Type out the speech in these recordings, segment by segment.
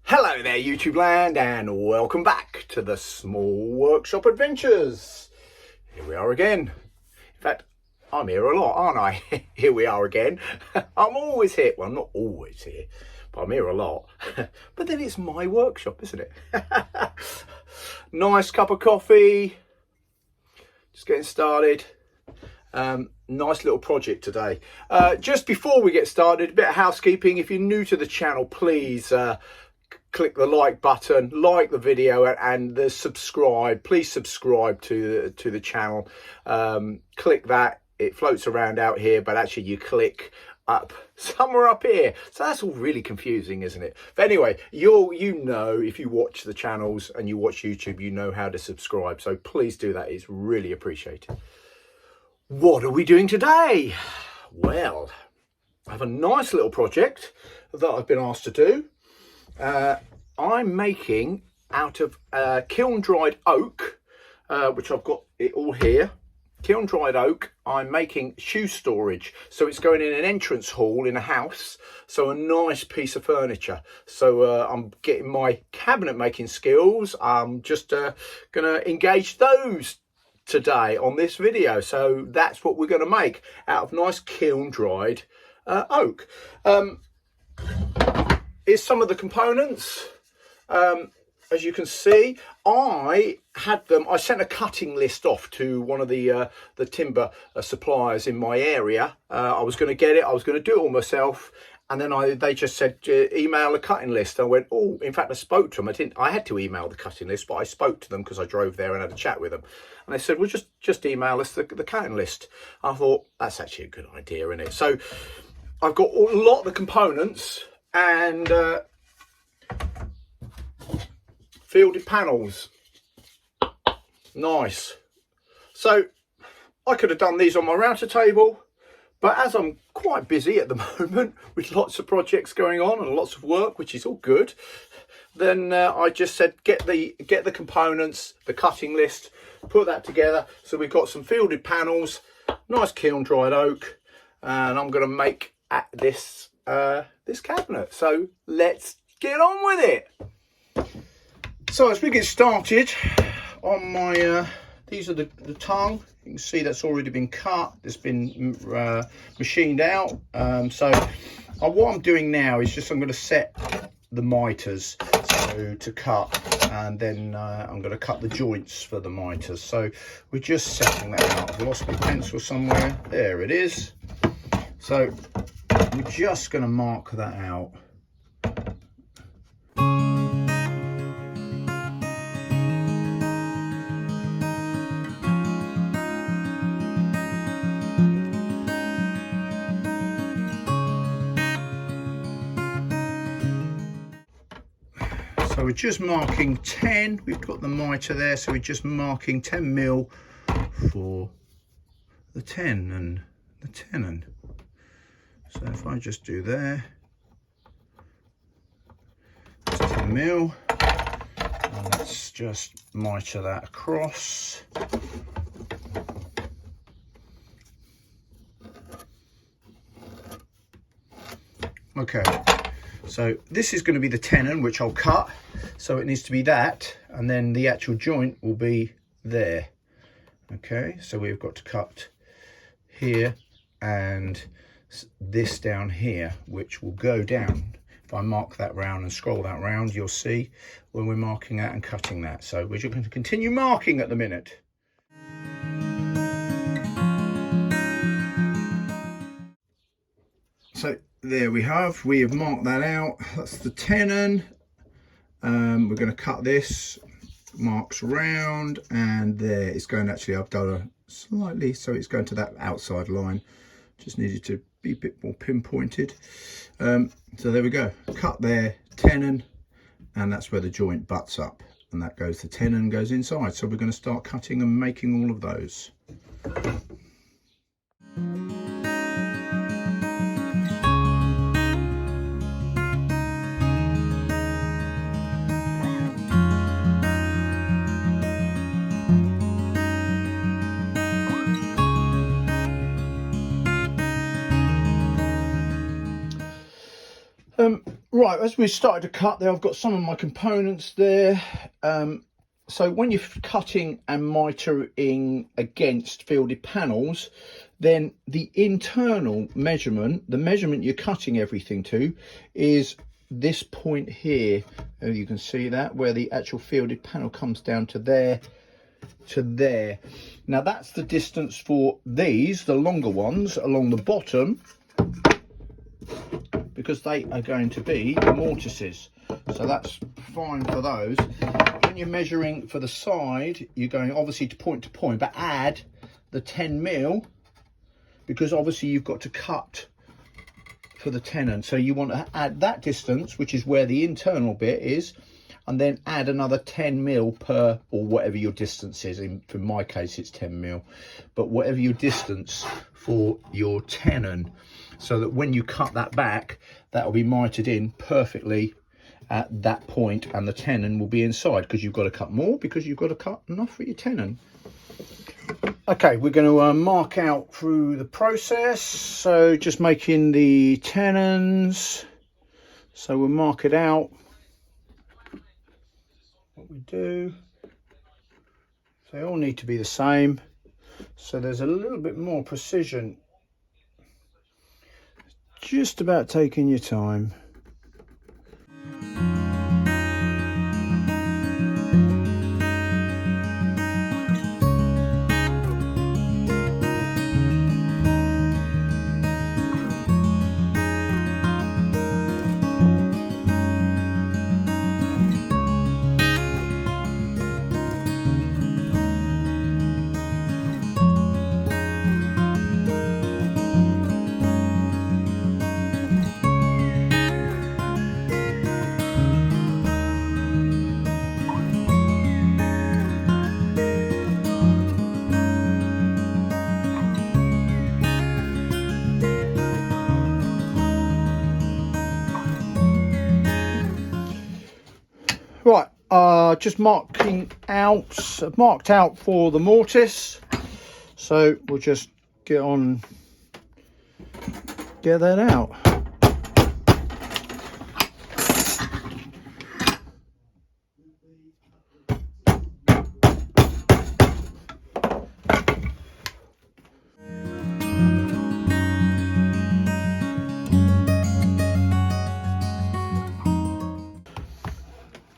Hello there YouTube land, and welcome back to the Small Workshop Adventures. Here we are again. In fact, I'm here a lot, aren't I? Here we are again. I'm always here. Well, I'm not always here, but I'm here a lot. But then it's my workshop, isn't it? Nice cup of coffee. Just getting started. Nice little project today. Just before we get started, a bit of housekeeping. If you're new to the channel, please click the like button, like the video, and the subscribe. Please subscribe to the channel. Click that. It floats around out here, but actually you click up somewhere up here. So that's all really confusing, isn't it? But anyway, you know, if you watch the channels and you watch YouTube, you know how to subscribe. So please do that. It's really appreciated. What are we doing today? Well, I have a nice little project that I've been asked to do. I'm making out of kiln dried oak, which I've got it all here. Kiln dried oak. I'm making shoe storage, so it's going in an entrance hall in a house, so a nice piece of furniture. So I'm getting my cabinet making skills. I'm just gonna engage those today on this video. So that's what we're going to make out of nice kiln dried oak. Here's some of the components. As you can see, I sent a cutting list off to one of the timber suppliers in my area. I was going to get it, I was going to do it all myself, and then they just said email a cutting list. I went, oh, in fact I spoke to them. I had to email the cutting list, but I spoke to them because I drove there and had a chat with them, and they said, well, just email us the cutting list. I thought that's actually a good idea, isn't it? So I've got a lot of the components and fielded panels. Nice. So I could have done these on my router table, but as I'm quite busy at the moment with lots of projects going on and lots of work, which is all good, then I just said get the components, the cutting list, put that together. So we've got some fielded panels, nice kiln dried oak, and I'm going to make this this cabinet. So let's get on with it. So as we get started on my these are the tongue. You can see that's already been cut. It's been machined out. So what I'm doing now is just I'm going to set the miters to cut, and then I'm going to cut the joints for the miters. So we're just setting that out. I've lost my pencil somewhere. There it is. So we're just going to mark that out. So we're just marking 10, we've got the mitre there, so we're just marking 10 mil for the tenon and the tenon. So if I just do there, that's 10 mil, and let's just mitre that across. Okay. So this is going to be the tenon, which I'll cut. So it needs to be that, and then the actual joint will be there. Okay, so we've got to cut here and this down here, which will go down. If I mark that round and scroll that round, you'll see when we're marking that and cutting that. So we're just going to continue marking at the minute. So there we have marked that out. That's the tenon. We're going to cut this, marks round, and there it's going. Actually, I've done a slightly, so it's going to that outside line. Just needed to be a bit more pinpointed. So there we go. Cut there, tenon, and that's where the joint butts up, and that goes. The tenon goes inside. So we're going to start cutting and making all of those. Right, as we started to cut there, I've got some of my components there. So when you're cutting and mitering against fielded panels, then the internal measurement, the measurement you're cutting everything to, is this point here. You can see that, where the actual fielded panel comes down to there to there. Now that's the distance for these, the longer ones along the bottom, because they are going to be the mortises. So that's fine for those. When you're measuring for the side, you're going obviously to point, but add the 10mm, because obviously you've got to cut for the tenon. So you want to add that distance, which is where the internal bit is, and then add another 10mm per, or whatever your distance is. For my case, it's 10mm, but whatever your distance for your tenon, so that when you cut that back, that will be mitered in perfectly at that point, and the tenon will be inside, because you've got to cut more, because you've got to cut enough for your tenon. Okay, we're going to mark out through the process. So just making the tenons. So we'll mark it out. What we do. So they all need to be the same. So there's a little bit more precision. Just about taking your time. Right, just marked out for the mortise. So we'll just get that out.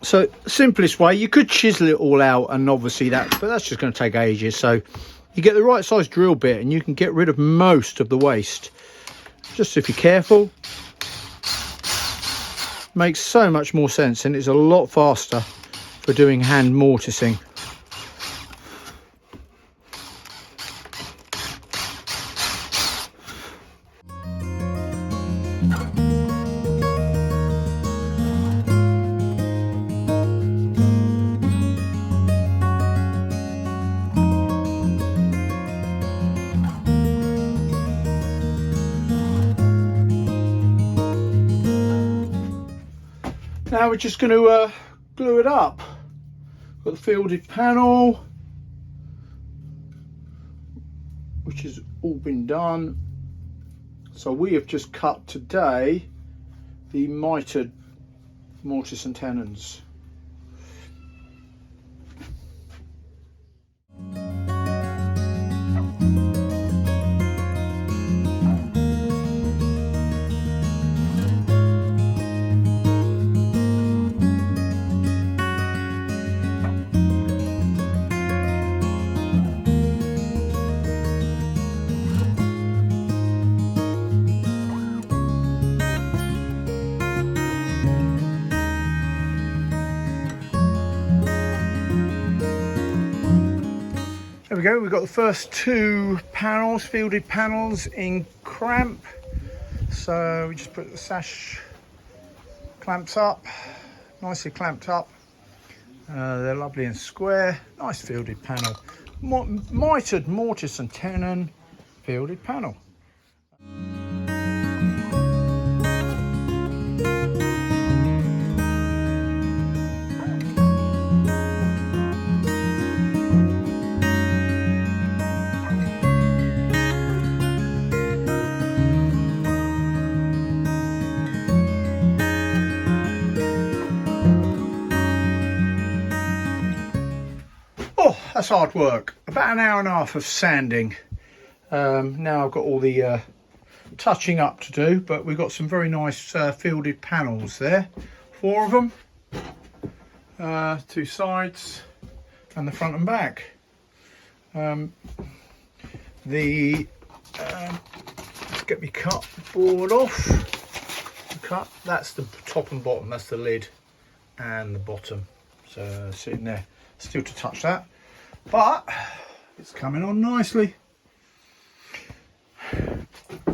So simplest way, you could chisel it all out, and obviously but that's just going to take ages. So you get the right size drill bit and you can get rid of most of the waste, just if you're careful. Makes so much more sense, and it's a lot faster for doing hand mortising. Now we're just going to glue it up. Got the fielded panel, which has all been done. So we have just cut today the Mitred Mortice and Tenons. There we go, we've got the first two panels, fielded panels in cramp. So we just put the sash clamps up, nicely clamped up. They're lovely and square, nice fielded panel. Mitred Mortice and Tenon fielded panel. That's hard work. About an hour and a half of sanding. Now I've got all the touching up to do, but we've got some very nice fielded panels there. 4 of them, 2 sides and the front and back. Let's get me cut board off. That's the top and bottom, that's the lid and the bottom. So sitting there, still to touch that, but it's coming on nicely.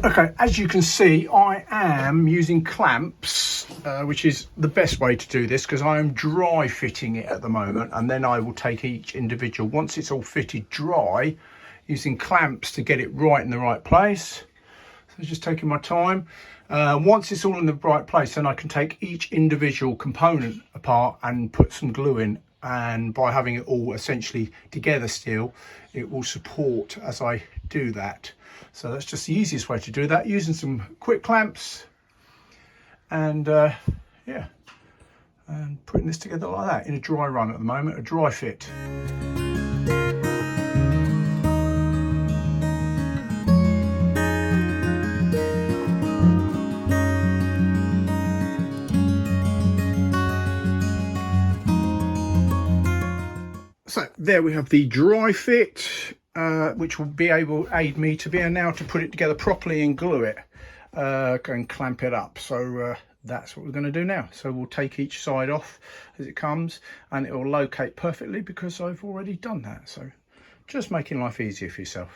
Okay, as you can see, I am using clamps, which is the best way to do this, because I am dry fitting it at the moment, and then I will take each individual, once it's all fitted dry, using clamps to get it right in the right place. So just taking my time. Once it's all in the right place, then I can take each individual component apart and put some glue in, and by having it all essentially together still, it will support as I do that. So that's just the easiest way to do that, using some quick clamps and yeah, and putting this together like that in a dry run at the moment, a dry fit. So there we have the dry fit, which will be able to aid me to be able now to put it together properly and glue it and clamp it up. So that's what we're going to do now. So we'll take each side off as it comes, and it will locate perfectly because I've already done that. So just making life easier for yourself.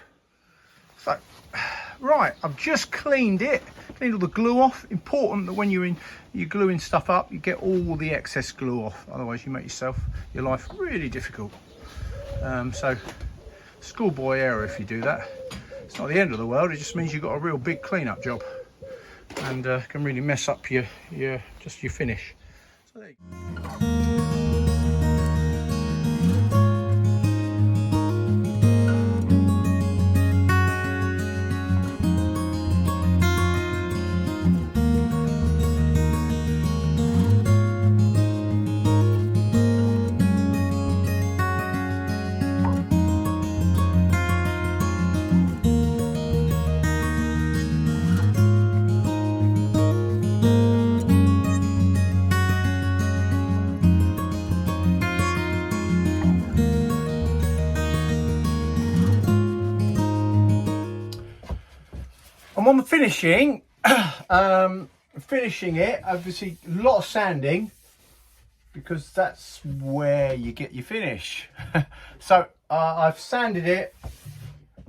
So right, I've just cleaned all the glue off. Important that when you're gluing stuff up, you get all the excess glue off, otherwise you make your life really difficult. So schoolboy error if you do that. It's not the end of the world, it just means you've got a real big clean-up job, and can really mess up your finish. So there you go. I'm on the finishing, finishing it, obviously a lot of sanding, because that's where you get your finish. So I've sanded it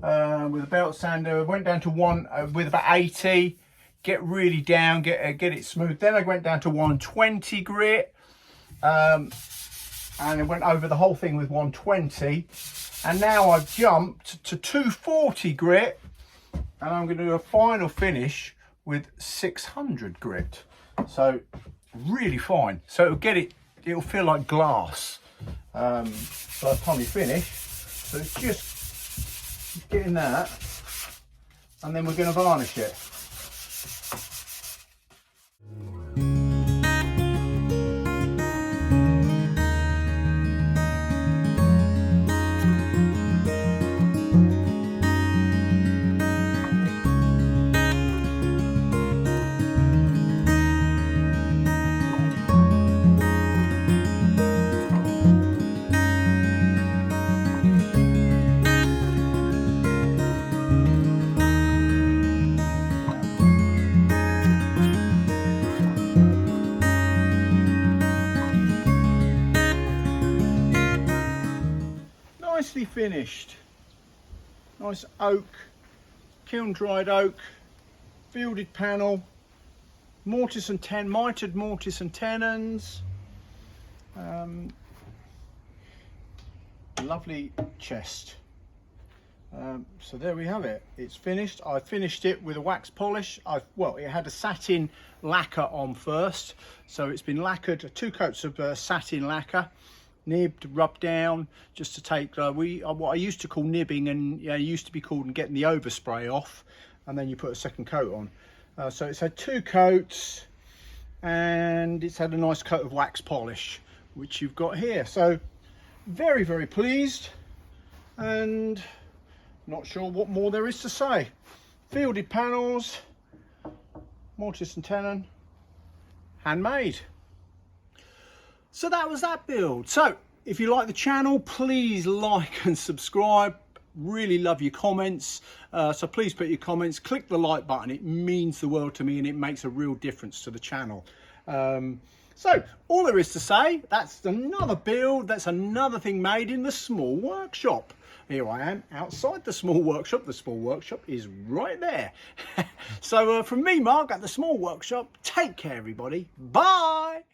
with a belt sander. I went down to one with about 80, get really down, get it smooth. Then I went down to 120 grit, and I went over the whole thing with 120, and now I've jumped to 240 grit. And I'm going to do a final finish with 600 grit. So really fine. So it'll feel like glass by the time you finish. So it's just getting that, and then we're going to varnish it. Nicely finished, nice oak, kiln dried oak, fielded panel, Mitred Mortice and Tenons, lovely chest. So there we have it, it's finished. I finished it with a wax polish. It had a satin lacquer on first, so it's been lacquered, 2 coats of satin lacquer, nibbed, rubbed down, just to take what I used to call nibbing, and used to be called getting the overspray off, and then you put a second coat on. So it's had 2 coats, and it's had a nice coat of wax polish, which you've got here. So very, very pleased. and not sure what more there is to say. Fielded panels, Mortice and Tenon, handmade. So that was that build. So if you like the channel, please like and subscribe. Really love your comments, so please put your comments, click the like button. It means the world to me and it makes a real difference to the channel. So all there is to say, that's another build, that's another thing made in the small workshop. Here I am outside the small workshop. The small workshop is right there. So from me, Mark, at the small workshop, take care everybody. Bye.